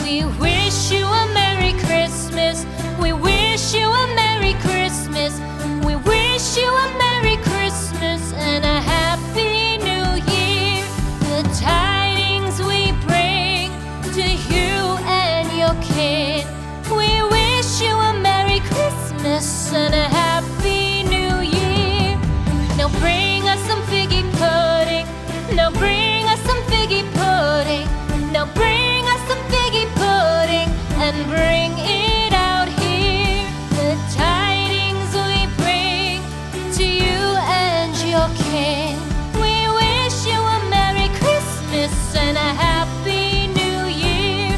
We wish you a Merry Christmas. We wish you a Merry Christmas. We wish you a Merry Christmas and a Happy New Year. The tidings we bring to you and your kin. We wish you a Merry Christmas and a Happy New Year. Now bring us some figgy pudding. Now bring us some figgy pudding. Now bring us some figgy pudding and bring it out here. The tidings we bring to you and your kin. We wish you a Merry Christmas and a Happy New Year.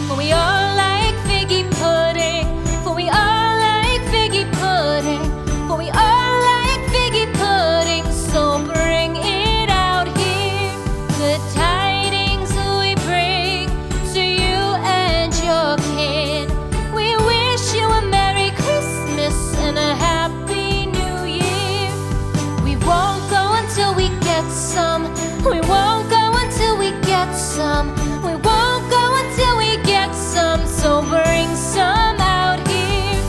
For we all like figgy pudding. For we all like figgy pudding. For we all like figgy pudding. So bring it out here. The tidings we bring to you and your kin. We wish you a Merry Christmas and a Happy New Year. We won't go until we get some. We won't go until we get some. We won't go until we get some. So bring some out here.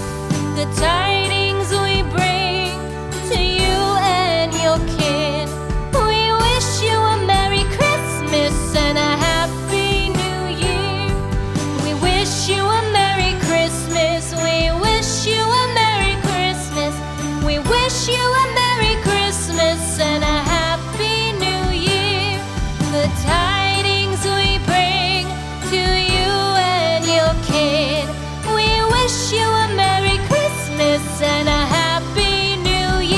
The tidings we bring to you and your kin. We wish you a Merry Christmas and a Happy New Year. We wish you a Merry Christmas. We wish you a Merry Christmas. We wish you a Merry Christmas and a Happy New Year. The tidings we bring to you and your kin. We wish you a Merry Christmas and a Happy New Year.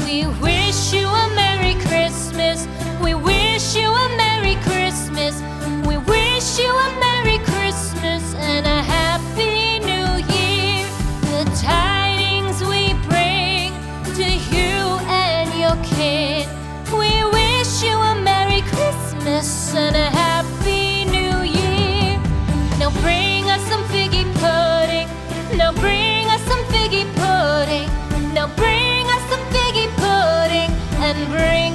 We wish you a Merry Christmas. We wish you a Merry Christmas. We wish you a Merry Christmas and a Happy New Year. The tidings we bring to you and your kin. We wish you a Merry Christmas and a Happy New Year. Now bring us some figgy pudding. Now bring us some figgy pudding. Now bring us some figgy pudding and bring